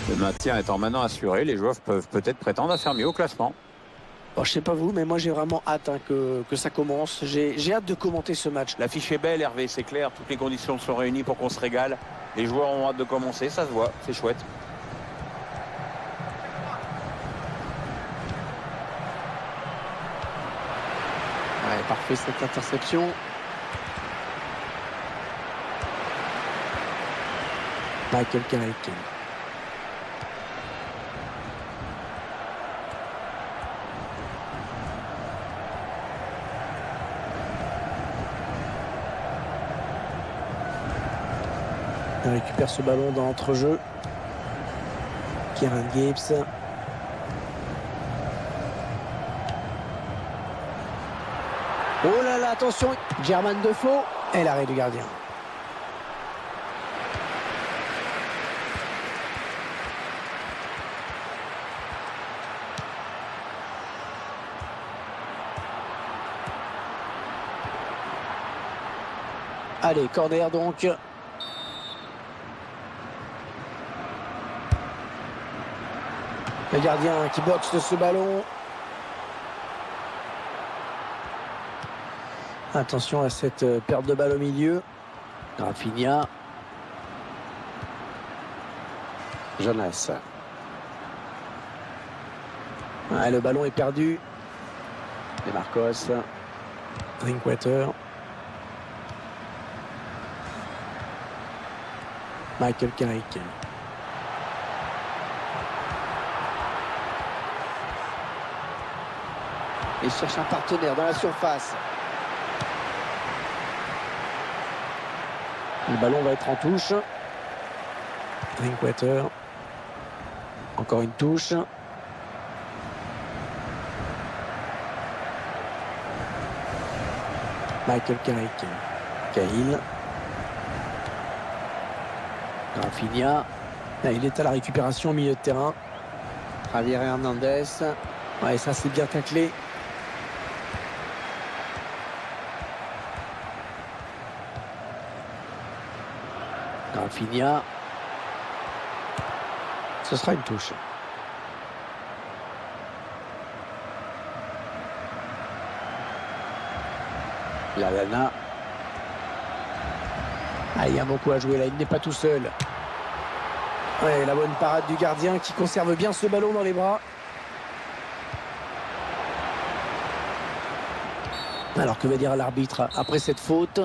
Le maintien étant maintenant assuré, les joueurs peuvent peut-être prétendre à faire mieux au classement. Bon, je sais pas vous, mais moi j'ai vraiment hâte que ça commence. J'ai hâte de commenter ce match. L'affiche est belle, Hervé, c'est clair. Toutes les conditions sont réunies pour qu'on se régale. Les joueurs ont hâte de commencer, ça se voit, c'est chouette. Ouais, parfait cette interception. Michael Carrick. Il récupère ce ballon dans l'entrejeu. Kieran Gibbs. Oh là là, attention, Jermaine Defoe et l'arrêt du gardien. Allez, corner donc. Le gardien qui boxe de ce ballon. Attention à cette perte de balle au milieu. Rafinha. Jonas. Ah, le ballon est perdu. Et Marcos. Drinkwater. Michael Carrick. Il cherche un partenaire dans la surface. Le ballon va être en touche. Drinkwater. Encore une touche. Michael Carrick. Cahill. Rafinha. Il est à la récupération au milieu de terrain. Javier Hernandez. Ouais, ça c'est bien taclé. Rafinha. Ce sera une touche. Lallana. Ah, il y a beaucoup à jouer là, il n'est pas tout seul. Ouais, la bonne parade du gardien qui conserve bien ce ballon dans les bras. Alors que va dire l'arbitre après cette faute?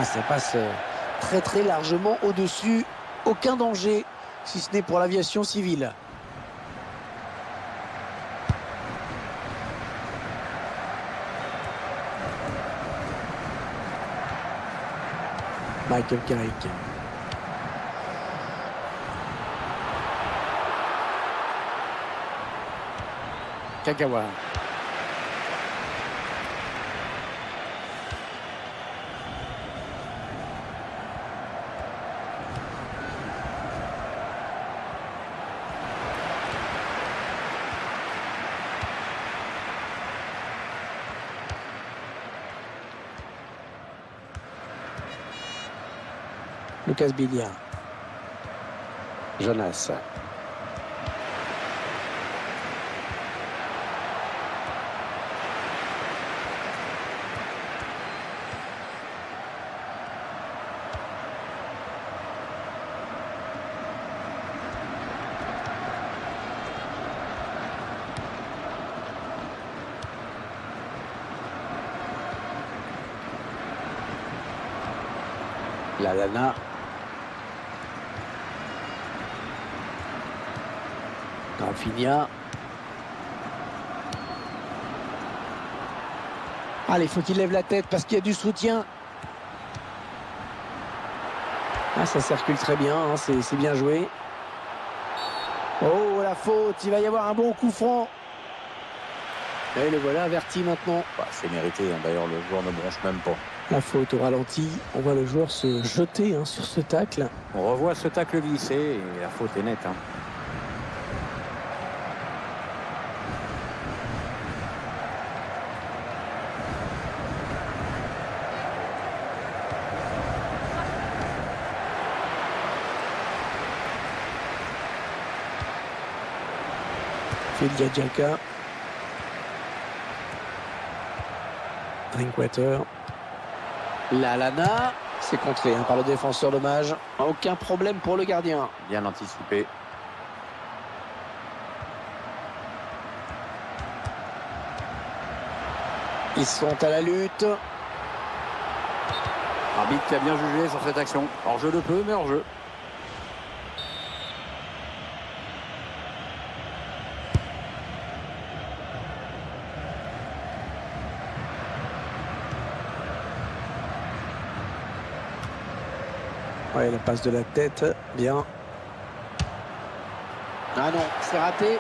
Ça passe très largement au-dessus. Aucun danger, si ce n'est pour l'aviation civile. Michael Carrick. Kagawa. Lucas Biglia. Jonas. Lallana. Rafinha. Allez, il faut qu'il lève la tête parce qu'il y a du soutien. Ah, ça circule très bien, hein, c'est bien joué. Oh, la faute, il va y avoir un bon coup franc. Et le voilà averti maintenant. Bah, c'est mérité, hein. D'ailleurs, le joueur ne bronche même pas. La faute au ralenti, on voit le joueur se jeter sur ce tacle. On revoit ce tacle glissé et la faute est nette, hein. Filia Jaka. Drinkwater. Lallana. C'est contré par le défenseur, dommage. Aucun problème pour le gardien. Bien anticipé. Ils sont à la lutte. Arbitre qui a bien jugé sur cette action. Hors-jeu de peu, mais hors-jeu. Ouais, la passe de la tête, bien. Ah non, c'est raté.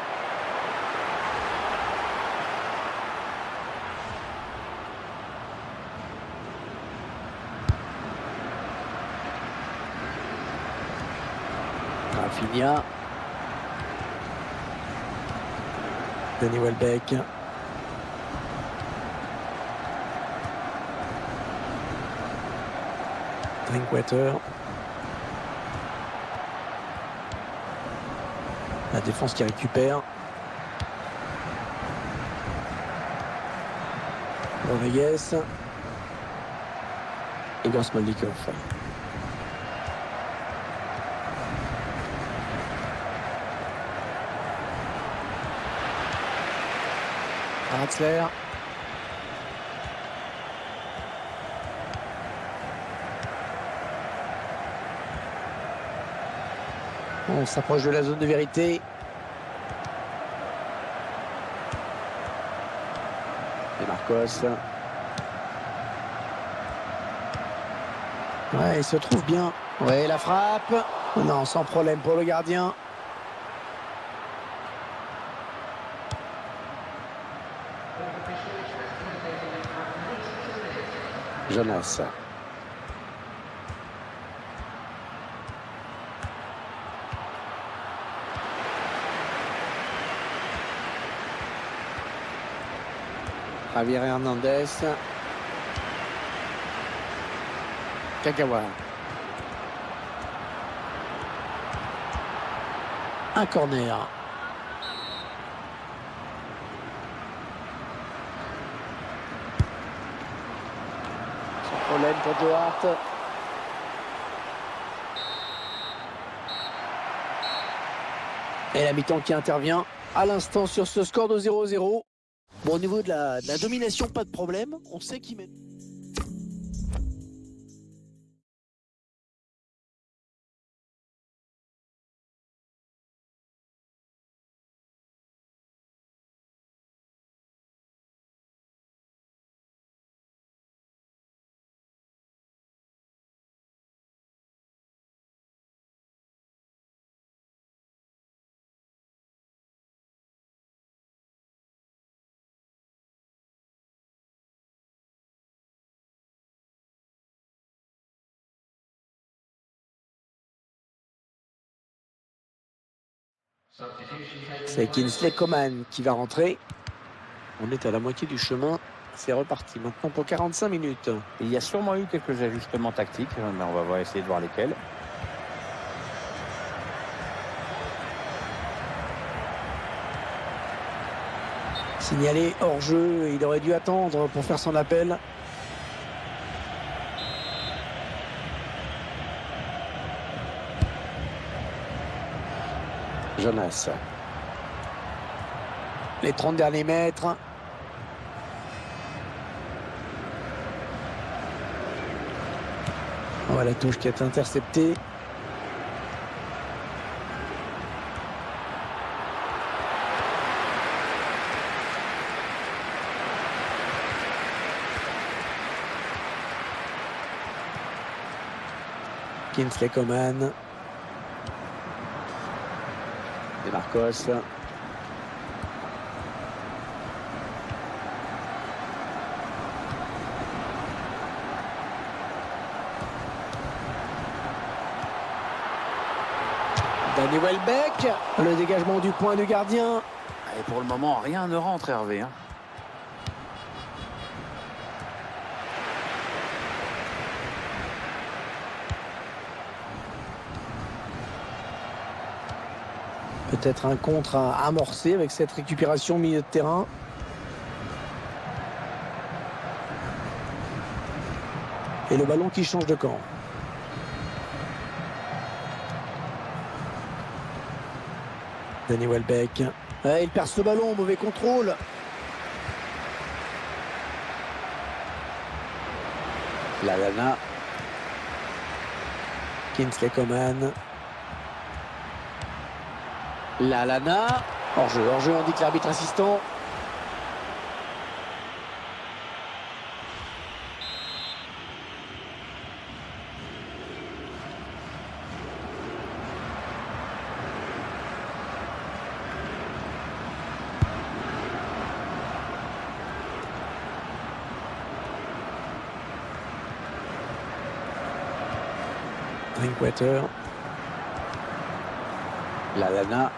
Rafinha. Danny Welbeck. Drinkwater. La défense qui récupère. Rodriguez. Igor Smolnikov. Ratzler. On s'approche de la zone de vérité. Et Marcos. Ouais, il se trouve bien. Ouais, la frappe. Non, sans problème pour le gardien. Jonas. Javier Hernandez. Kagawa. Un corner. Sans problème pour Joe Hart. Et la mi-temps qui intervient à l'instant sur ce score de 0-0. Bon, au niveau de la domination, pas de problème. On sait qui met. C'est Kingsley Coman qui va rentrer. On est à la moitié du chemin. C'est reparti maintenant pour 45 minutes. Il y a sûrement eu quelques ajustements tactiques, mais on va essayer de voir lesquels. Signalé hors jeu, il aurait dû attendre pour faire son appel. Jonas. Les 30 derniers mètres. Oh, la touche qui est interceptée. Kingsley Coman. Et Marcos. Danny Welbeck, le dégagement du point du gardien. Et pour le moment, rien ne rentre, Hervé. Peut-être un contre à amorcer avec cette récupération au milieu de terrain. Et le ballon qui change de camp. Danny Welbeck. Ouais, il perd ce ballon, mauvais contrôle. Lallana. Kingsley Coman. Lallana. Hors-jeu, indique l'arbitre assistant. Drinkwater. Lallana.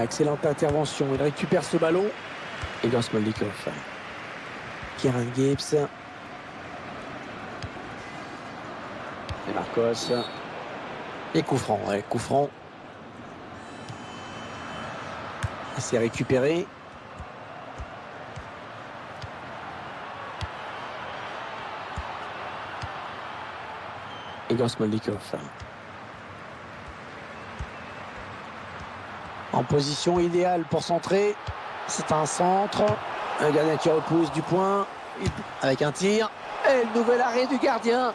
Excellente intervention. Il récupère ce ballon. Igor Smolnikov. Kieran Gibbs. Et Marcos. Et coup franc. Ouais, coup franc. C'est récupéré. Igor Smolnikov. En position idéale pour centrer. C'est un centre. Un gardien qui repousse du point. Avec un tir. Et le nouvel arrêt du gardien.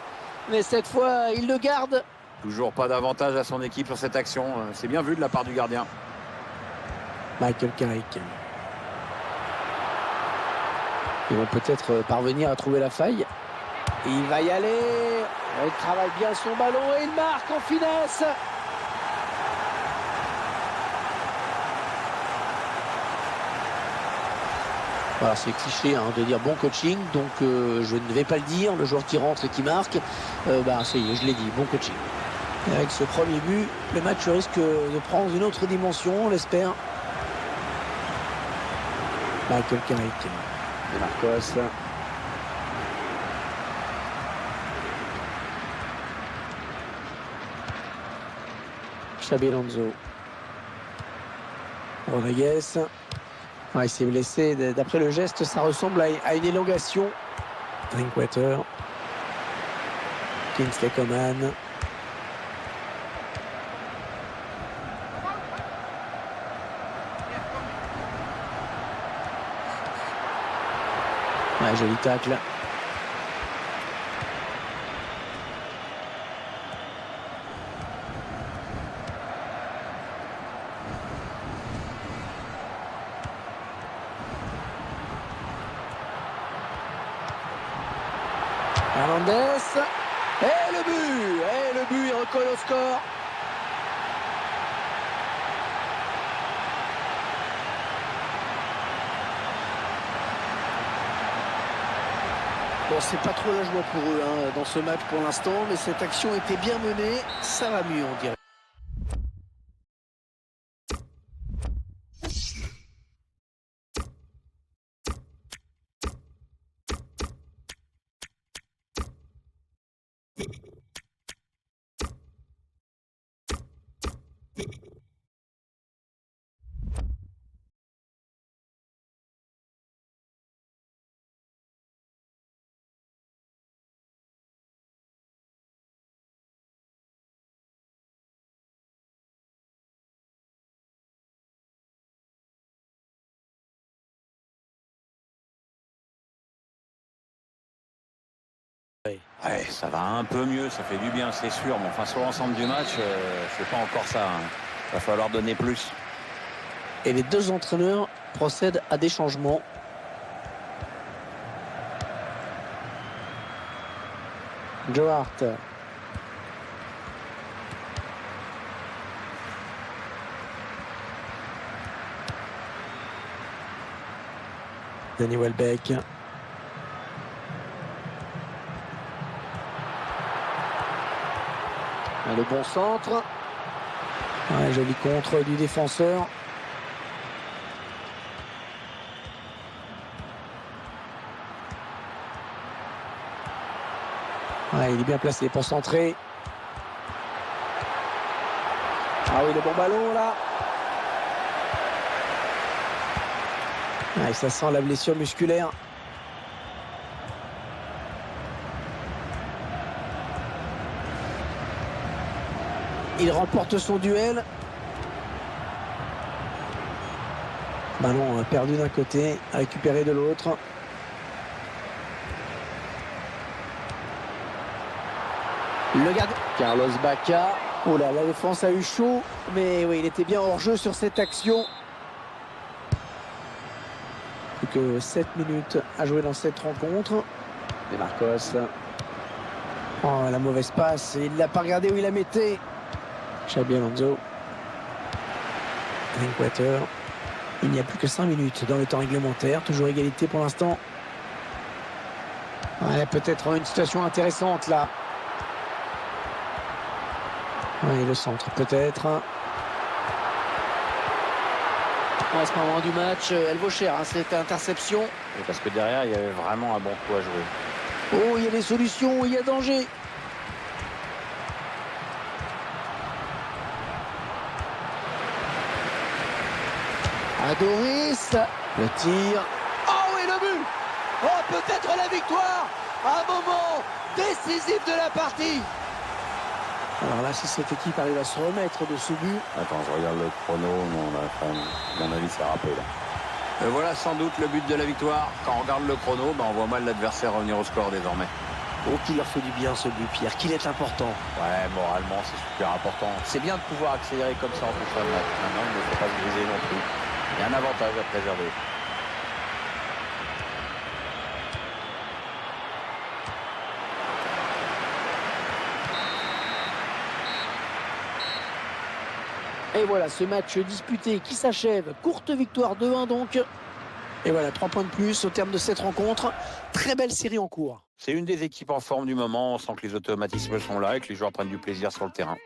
Mais cette fois, il le garde. Toujours pas d'avantage à son équipe sur cette action. C'est bien vu de la part du gardien. Michael Carrick. Ils vont peut-être parvenir à trouver la faille. Il va y aller. Il travaille bien son ballon et il marque en finesse. Voilà, c'est cliché de dire bon coaching, donc je ne vais pas le dire. Le joueur qui rentre et qui marque, ça y est, je l'ai dit, bon coaching. Et avec ce premier but, le match risque de prendre une autre dimension, on l'espère. Michael Carrick. Et Marcos. Xabi Alonso. Rodriguez. Il s'est blessé. D'après le geste, ça ressemble à une élongation. Drinkwater. Kingsley Coman. Joli tacle. Hernandez. Et le but, il recolle au score. Bon, c'est pas trop la joie pour eux dans ce match pour l'instant, mais cette action était bien menée, ça va mieux on dirait. Ouais, ça va un peu mieux, ça fait du bien, c'est sûr. Mais enfin, sur l'ensemble du match, c'est pas encore ça. Va falloir donner plus. Et les deux entraîneurs procèdent à des changements. Joe Hart. Danny Welbeck. Le bon centre. Ouais, joli contre du défenseur. Ouais, il est bien placé pour centrer. Ah oui, le bon ballon là. Ouais, ça sent la blessure musculaire. Il remporte son duel. Ballon perdu d'un côté, récupéré de l'autre. Le gardien Carlos Bacca. Oh là, la défense a eu chaud, mais oui, il était bien hors jeu sur cette action. Plus que 7 minutes à jouer dans cette rencontre. Et Marcos. Oh, la mauvaise passe, il ne l'a pas regardé où il la mettait. Xabi Alonso. Drinkwater. Il n'y a plus que 5 minutes dans le temps réglementaire. Toujours égalité pour l'instant. Ouais, peut-être une situation intéressante là. Ouais, le centre peut-être. À ce moment du match, elle vaut cher, hein, cette interception. Et parce que derrière, il y avait vraiment un bon coup à jouer. Oh, il y a des solutions, il y a danger. Adoris, le tir. Oh oui, le but. Oh, peut-être la victoire. Un moment décisif de la partie. Alors là, si cette équipe arrive à se remettre de ce but... Attends, je regarde le chrono. Non, là, à mon avis, c'est râpé là. Voilà sans doute le but de la victoire. Quand on regarde le chrono, on voit mal l'adversaire revenir au score désormais. Oh, qu'il leur fait du bien ce but, Pierre, qu'il est important. Ouais, moralement, c'est super important. C'est bien de pouvoir accélérer comme ça en toute fin de match. Maintenant, il ne faut pas se briser non plus. Il y a un avantage à préserver. Et voilà, ce match disputé qui s'achève. Courte victoire 2-1 donc. Et voilà, 3 points de plus au terme de cette rencontre. Très belle série en cours. C'est une des équipes en forme du moment. On sent que les automatismes sont là et que les joueurs prennent du plaisir sur le terrain.